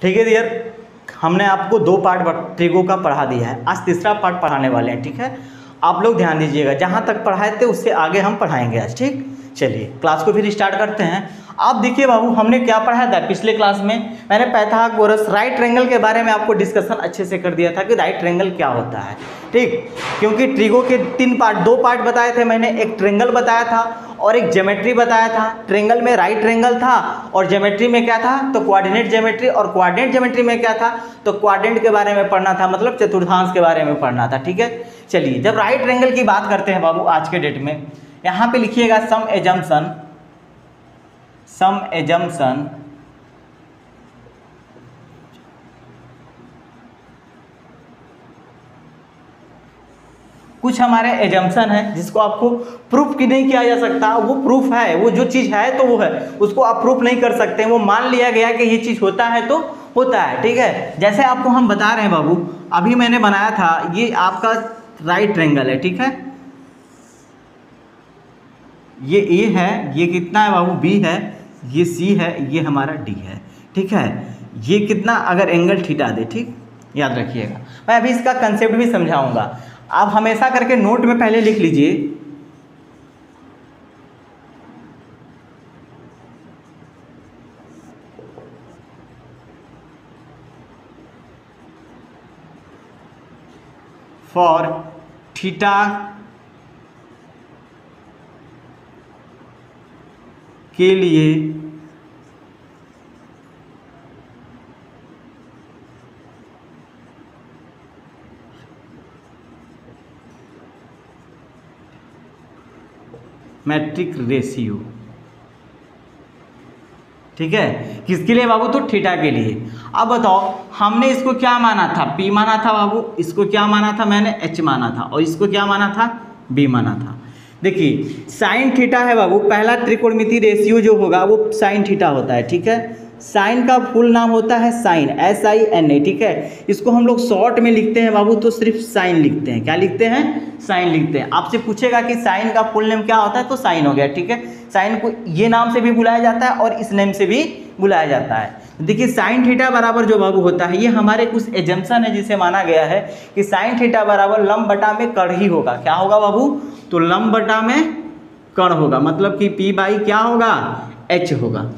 ठीक है डियर, हमने आपको 2 पार्ट ट्रिगो का पढ़ा दिया है, आज तीसरा पार्ट पढ़ाने वाले हैं। ठीक है, आप लोग ध्यान दीजिएगा, जहाँ तक पढ़ाए थे उससे आगे हम पढ़ाएंगे आज। ठीक, चलिए क्लास को फिर स्टार्ट करते हैं। आप देखिए बाबू, हमने क्या पढ़ाया था पिछले क्लास में, मैंने पाइथागोरस राइट ट्रायंगल के बारे में आपको डिस्कशन अच्छे से कर दिया था कि राइट ट्रायंगल क्या होता है। ठीक, क्योंकि ट्रिगो के 2 पार्ट बताए थे मैंने, एक ट्रायंगल बताया था और एक ज्योमेट्री बताया था। ट्रायंगल में राइट ट्रायंगल था और ज्योमेट्री में क्या था, तो कोऑर्डिनेट ज्योमेट्री, और कोऑर्डिनेट ज्योमेट्री में क्या था, तो क्वाड्रेंट के बारे में पढ़ना था, मतलब चतुर्थांश के बारे में पढ़ना था। ठीक है, चलिए जब राइट ट्रायंगल की बात करते हैं बाबू आज के डेट में, यहाँ पे लिखिएगा सम एजम्पशन कुछ हमारे एजम्पशन है जिसको आपको प्रूफ की नहीं किया जा सकता, वो प्रूफ है, वो जो चीज़ है तो वो है, उसको आप प्रूफ नहीं कर सकते, वो मान लिया गया कि ये चीज़ होता है तो होता है। ठीक है, जैसे आपको हम बता रहे हैं बाबू, अभी मैंने बनाया था, ये आपका राइट ट्रायंगल है। ठीक है, ये ए है, ये कितना है बाबू, बी है, ये सी है, ये हमारा डी है। ठीक है, ये कितना, अगर एंगल थीटा दे, ठीक याद रखिएगा, मैं अभी इसका कंसेप्ट भी समझाऊंगा। आप हमेशा करके नोट में पहले लिख लीजिए, फॉर थीटा के लिए मैट्रिक रेशियो। ठीक है, किसके लिए बाबू, तो थीटा के लिए। अब बताओ, हमने इसको क्या माना था, P माना था बाबू, इसको क्या माना था मैंने, H माना था, और इसको क्या माना था, B माना था। देखिए साइन थीटा है बाबू, पहला त्रिकोणमिति रेशियो जो होगा वो साइन थीटा होता है। ठीक है, साइन का फुल नाम होता है साइन, SINA। ठीक है, इसको हम लोग शॉर्ट में लिखते हैं बाबू, तो सिर्फ साइन लिखते हैं। क्या लिखते हैं, साइन लिखते हैं। आपसे पूछेगा कि साइन का फुल नेम क्या होता है, तो साइन हो गया। ठीक है, साइन को ये नाम से भी बुलाया जाता है और इस नेम से भी बुलाया जाता है। देखिए साइन थीटा बराबर जो बाबू होता है, ये हमारे कुछ एजम्पशन है जिसे माना गया है कि साइन थीटा बराबर लंब बटा में कर्ण ही होगा। क्या होगा बाबू, तो लंब बटा में कर्ण होगा, मतलब कि P बाई क्या होगा, H होगा।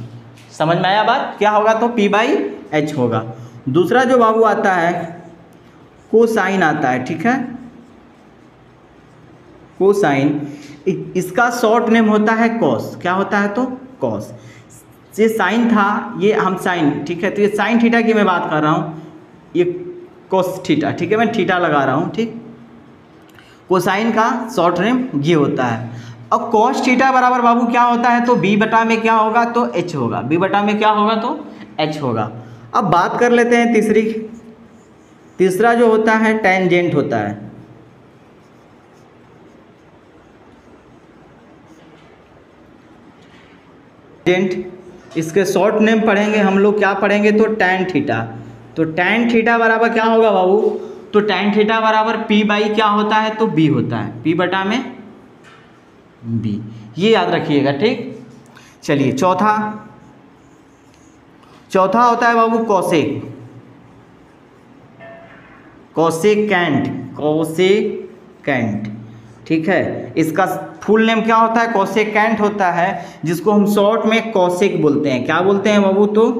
समझ में आया बात, क्या होगा, तो P बाई H होगा। दूसरा जो बाबू आता है कोसाइन आता है। ठीक है, कोसाइन, इसका शॉर्ट नेम होता है कॉस। क्या होता है, तो कॉस। ये साइन था, ये हम साइन, ठीक है, तो ये साइन थीटा की मैं बात कर रहा हूँ, ये कोस थीटा। ठीक है, मैं थीटा लगा रहा हूँ। ठीक, कोसाइन का शॉर्ट नेम ये होता है। अब कॉस थीटा बराबर बाबू क्या होता है, तो B बटा में क्या होगा, तो H होगा। B बटा में क्या होगा, तो H होगा। अब बात कर लेते हैं तीसरा जो होता है टेंजेंट होता है। टेंजेंट, इसके शॉर्ट नेम पढ़ेंगे हम लोग, क्या पढ़ेंगे, तो टैन थीटा। तो टैन थीटा बराबर क्या होगा बाबू, तो टैन थीटा बराबर P बाई क्या होता है, तो B होता है, P बटा में B, ये याद रखिएगा। ठीक, चलिए चौथा होता है बाबू कोसेकेंट। ठीक है, इसका फुल नेम क्या होता है, कोसेकेंट होता है, जिसको हम शॉर्ट में कॉसेक बोलते हैं। क्या बोलते हैं बाबू, तो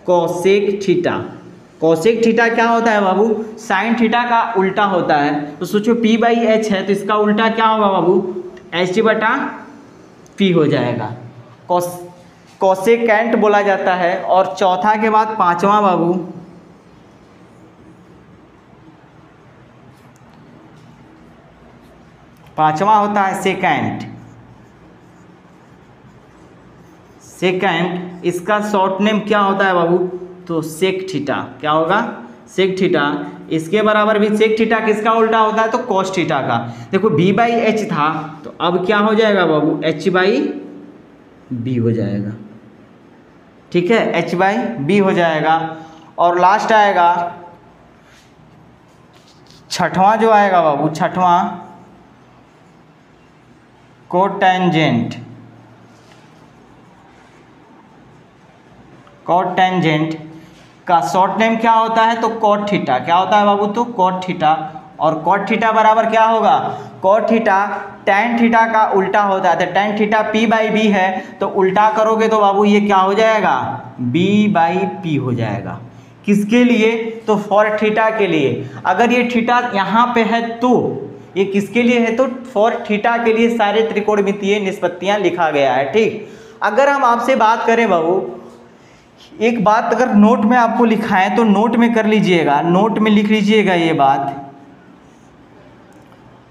कॉसेक थीटा। कॉसेक थीटा क्या होता है बाबू, साइन थीटा का उल्टा होता है। तो सोचो P बाई H है, तो इसका उल्टा क्या होगा बाबू, H बटा P हो जाएगा, कोसेकेंट बोला जाता है। और चौथा के बाद पांचवा बाबू, पांचवा होता है सेकेंट। इसका शॉर्ट नेम क्या होता है बाबू, तो सेक थीटा। क्या होगा, सेक थीटा। इसके बराबर भी सेक थीटा किसका उल्टा होता है, तो कॉस थीटा का। देखो B बाई H था, तो अब क्या हो जाएगा बाबू, H बाई B हो जाएगा। ठीक है, H बाई B हो जाएगा। और लास्ट आएगा छठवां जो आएगा बाबू, छठवां कोटेंजेंट। का शॉर्ट नेम क्या होता है, तो कॉट थीटा। क्या होता है बाबू, तो कॉट थीटा। और कॉट थीटा बराबर क्या होगा, कॉट थीटा टैन थीटा का उल्टा होता है। तो tan theta P by B है, तो उल्टा करोगे तो बाबू ये क्या हो जाएगा, बी बाई पी हो जाएगा। किसके लिए, तो फॉर थीटा के लिए। अगर ये थीटा यहाँ पे है तो ये किसके लिए है, तो फॉर थीटा के लिए सारे त्रिकोणमितीय निष्पत्तियाँ लिखा गया है। ठीक, अगर हम आपसे बात करें बाबू, एक बात अगर नोट में आपको लिखाएं तो नोट में कर लीजिएगा, नोट में लिख लीजिएगा ये बात।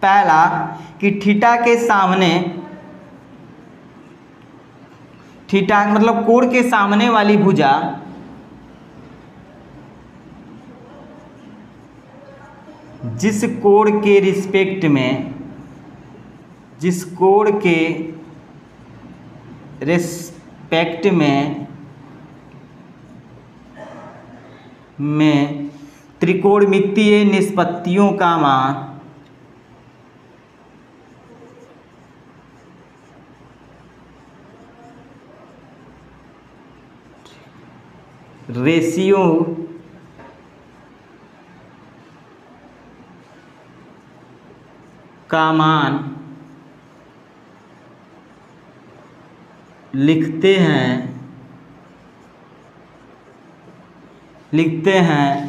पहला कि थीटा के सामने, थीटा मतलब कोण के सामने वाली भुजा जिस कोण के रिस्पेक्ट में, जिस कोण के रिस्पेक्ट में त्रिकोणमितीय निष्पत्तियों का मान रेशियो का मान लिखते हैं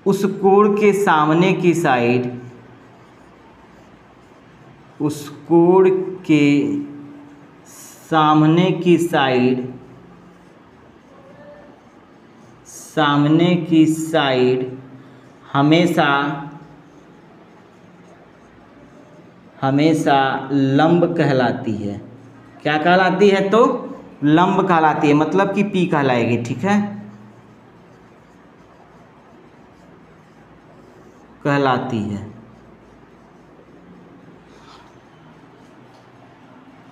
उस कोण के सामने की साइड, उस कोण के सामने की साइड, सामने की साइड हमेशा लंब कहलाती है। क्या कहलाती है, तो लंब कहलाती है, मतलब कि पी कहलाएगी। ठीक है, कहलाती है।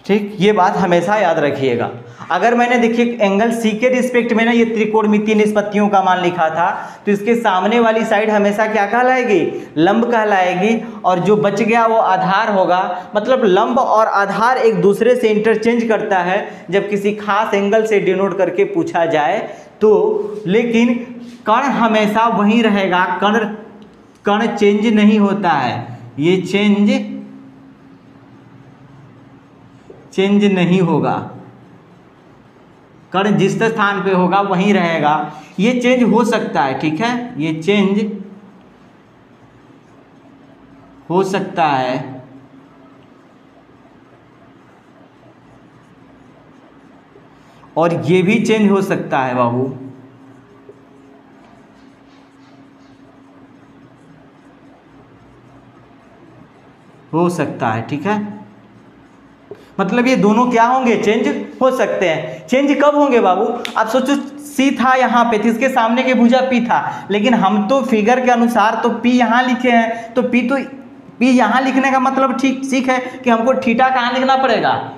ठीक, ये बात हमेशा याद रखिएगा। अगर मैंने देखिए एंगल सी के रिस्पेक्ट में ना ये त्रिकोणमितीय निष्पत्तियों का मान लिखा था, तो इसके सामने वाली साइड हमेशा क्या कहलाएगी, लंब कहलाएगी। और जो बच गया वो आधार होगा। मतलब लंब और आधार एक दूसरे से इंटरचेंज करता है जब किसी खास एंगल से डिनोट करके पूछा जाए तो। लेकिन कण हमेशा वहीं रहेगा, कण चेंज नहीं होता है, ये चेंज नहीं होगा। कण जिस स्थान पे होगा वहीं रहेगा। ये चेंज हो सकता है, ठीक है, ये चेंज हो सकता है। और ये भी चेंज हो सकता है बाबू, हो सकता है। ठीक है, मतलब ये दोनों क्या होंगे, चेंज हो सकते हैं। चेंज कब होंगे बाबू, आप सोचो सी था यहाँ पे, इसके सामने के भुजा पी था, लेकिन हम तो फिगर के अनुसार तो पी यहाँ लिखे हैं, तो पी यहाँ लिखने का मतलब ठीक है कि हमको थीटा कहाँ लिखना पड़ेगा,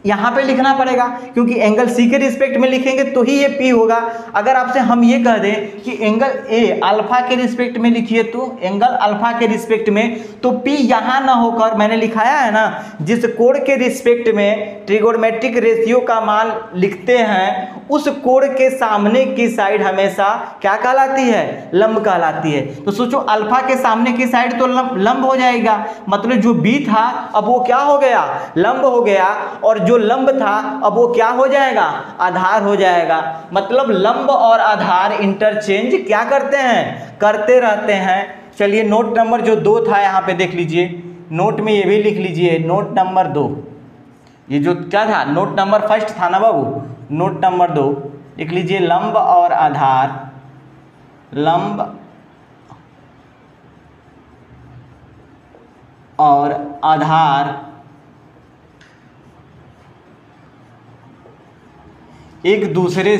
यहाँ पे लिखना पड़ेगा, क्योंकि एंगल सी के रिस्पेक्ट में लिखेंगे तो ही ये पी होगा। अगर आपसे हम ये कह दें कि एंगल ए अल्फा के रिस्पेक्ट में लिखिए, तो एंगल अल्फा के रिस्पेक्ट में, तो पी यहाँ ना होकर मैंने लिखाया है ना, जिस कोण के रिस्पेक्ट में ट्रिगोनोमेट्रिक रेशियो का मान लिखते हैं उस कोण के सामने की साइड हमेशा क्या कहलाती है, लंब कहलाती है। तो सोचो अल्फा के सामने की साइड तो लंब हो जाएगा, मतलब जो बी था अब वो क्या हो गया, लंब हो गया, और जो लंब था अब वो क्या हो जाएगा, आधार हो जाएगा। मतलब लंब और आधार इंटरचेंज क्या करते हैं, करते रहते हैं। चलिए नोट नंबर जो 2 था यहाँ पे देख लीजिए, नोट में ये भी लिख लीजिए, नोट नंबर 2। ये जो क्या था, नोट नंबर 1 था ना बाबू, नोट नंबर 2 लिख लीजिए, लंब और आधार, लंब और आधार एक दूसरे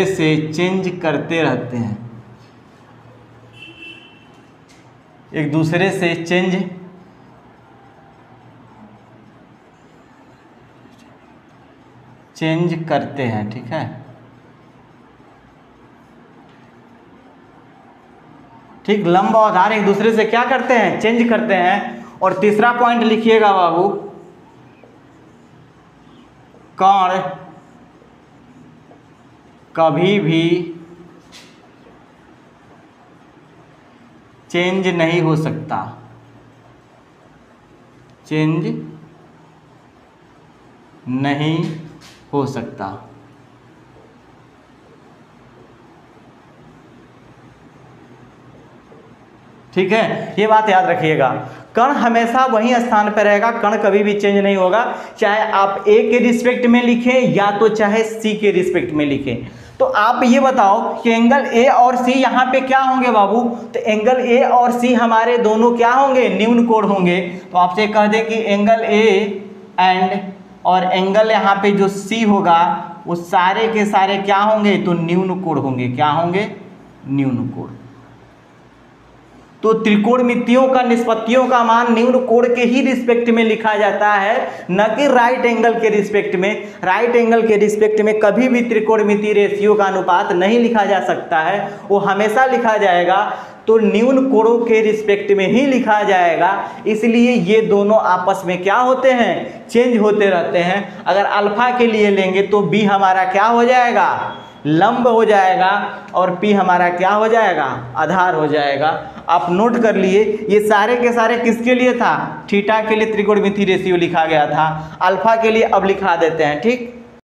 से चेंज करते रहते हैं, एक दूसरे से चेंज करते हैं। ठीक है, ठीक, लंब और आधार एक दूसरे से क्या करते हैं, चेंज करते हैं। और तीसरा पॉइंट लिखिएगा बाबू, कर्ण कभी भी चेंज नहीं हो सकता, चेंज नहीं हो सकता। ठीक है, ये बात याद रखिएगा। कण हमेशा वही स्थान पर रहेगा, कण कभी भी चेंज नहीं होगा, चाहे आप ए के रिस्पेक्ट में लिखें या तो चाहे सी के रिस्पेक्ट में लिखें। तो आप ये बताओ कि एंगल ए और सी यहाँ पे क्या होंगे बाबू? तो एंगल ए और सी हमारे दोनों क्या होंगे? न्यून कोण होंगे। तो आपसे कह दें कि एंगल ए एंड और एंगल यहाँ पे जो सी होगा वो सारे के सारे क्या होंगे? तो न्यून कोण होंगे। क्या होंगे? न्यून कोण। तो त्रिकोणमितियों का निष्पत्तियों का मान न्यून कोण के ही रिस्पेक्ट में लिखा जाता है, न कि राइट एंगल के रिस्पेक्ट में। राइट एंगल के रिस्पेक्ट में कभी भी त्रिकोणमिति रेशियो का अनुपात नहीं लिखा जा सकता है, वो हमेशा लिखा जाएगा तो न्यून कोणों के रिस्पेक्ट में ही लिखा जाएगा। इसलिए ये दोनों आपस में क्या होते हैं? चेंज होते रहते हैं। अगर अल्फा के लिए लेंगे तो बी हमारा क्या हो जाएगा? लंब हो जाएगा, और पी हमारा क्या हो जाएगा? आधार हो जाएगा। आप नोट कर लिए, ये सारे के सारे किसके लिए था? थीटा के लिए त्रिकोणमिति रेशियो लिखा गया था। अल्फा के लिए अब लिखा देते हैं। ठीक।